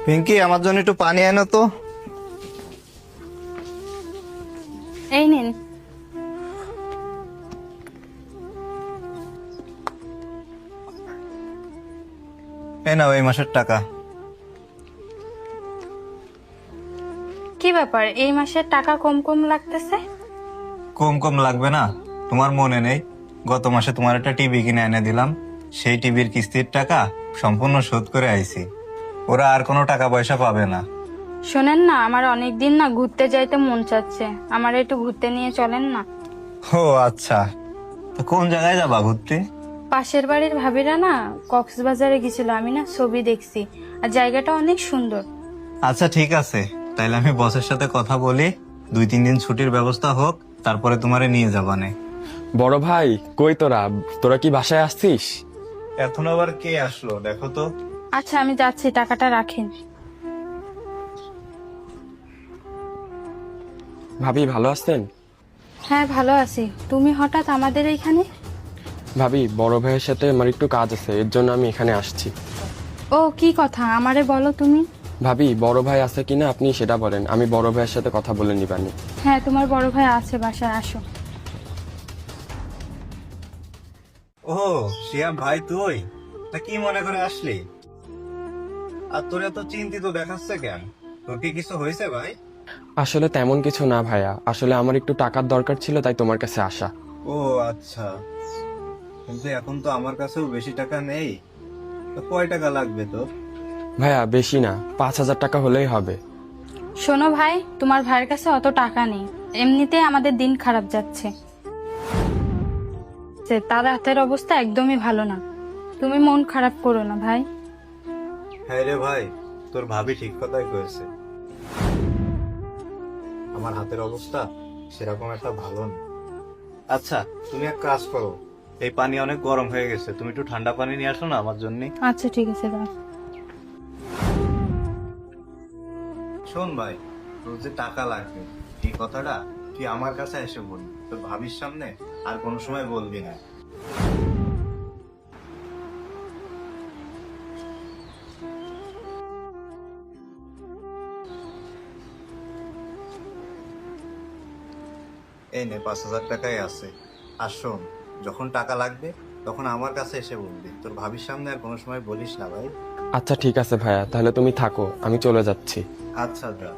পিঙ্কি, আমার জন্য একটু পানি এনো তো। এই নিন। এই নাও এই মাসের টাকা। কি ব্যাপার, এই মাসের টাকা কম কম লাগতেছে? কম কম লাগবে না? তোমার মনে নেই গত মাসে তোমার একটা টিভি কিনে এনে দিলাম? সেই টিভির কিস্তির টাকা সম্পূর্ণ শোধ করে আইছি। ওরা আর কোনো টাকা পয়সা পাবে না। শোনেন না, আমার অনেক দিন না ঘুরতে যাইতে মন চাচ্ছে, আমার একটু ঘুরতে নিয়ে চলেন না। ও আচ্ছা, তো কোন জায়গায় যাবা ঘুরতে? পাশের বাড়ির ভাবিরা না কক্সবাজারে গেছিল, আমি না ছবি দেখছি, আর জায়গাটা অনেক সুন্দর। আচ্ছা ঠিক আছে, তাইলে আমি বসের সাথে কথা বলি, 2-3 দিন ছুটির ব্যবস্থা হোক, তারপরে তোমারে নিয়ে যাবানে। বড় ভাই, কই তোরা? তোরা কি বাসায় আসছিস? এখন আবার কে আসলো দেখো তো। আচ্ছা আমি যাচ্ছি, টাকাটা রাখেন। ভাবি ভালো আছেন? হ্যাঁ ভালো আছি। তুমি হঠাৎ আমাদের এইখানে? ভাবি, বড় ভাইয়ের সাথে আমার একটু কাজ আছে, এর জন্য আমি এখানে আসছি। ও কি কথা, আমারে বলো তুমি। ভাবি, বড় ভাই আছে কিনা আপনি সেটা বলেন, আমি বড় ভাইয়ের সাথে কথা বলে নিবানি। হ্যাঁ তোমার বড় ভাই আছে বাসায়, আসো। ও শিয়াম ভাই, তুই তা কি মনে করে আসলি? আর তোর এত চিন্তিত দেখাচ্ছে কেন? তোর কি কিছু হয়েছে ভাই? আসলে তেমন কিছু না ভাইয়া, আসলে আমার একটু টাকার দরকার ছিল, তাই তোমার কাছে আসা। ও আচ্ছা, কিন্তু এখন তো আমার কাছেও বেশি টাকা নেই। তো কয় টাকা লাগবে তোর? ভাইয়া বেশি না, 5,000 টাকা হলেই হবে। শোনো ভাই, তোমার ভাইয়ের কাছে অত টাকা নেই, এমনিতেই আমাদের দিন খারাপ যাচ্ছে, তার হাতের অবস্থা একদমই ভালো না। তুমি মন খারাপ করো না ভাই। হ্যাঁ রে ভাই, তোর ভাবি ঠিক কথাই কয়েছে। আমার হাতের অবস্থা সেরকম একটা ভালো না। আচ্ছা তুমি এক কাজ করো, এই পানি অনেক গরম হয়ে গেছে, তুমি একটু ঠান্ডা পানি নিয়ে আসো না আমার জন্য। আচ্ছা ঠিক আছে দাও। শোন ভাই, তোর যে টাকা লাগবে এই কথাটা তুই আমার কাছে এসে বলবি, তোর ভাবির সামনে আর কোনো সময় বলবি না। এই নে 5,000 টাকাই আছে। আর শোন, যখন টাকা লাগবে তখন আমার কাছে এসে বলবি, তোর ভাবির সামনে আর কোনো সময় বলিস না ভাই। আচ্ছা ঠিক আছে ভাইয়া, তাহলে তুমি থাকো, আমি চলে যাচ্ছি। আচ্ছা যা।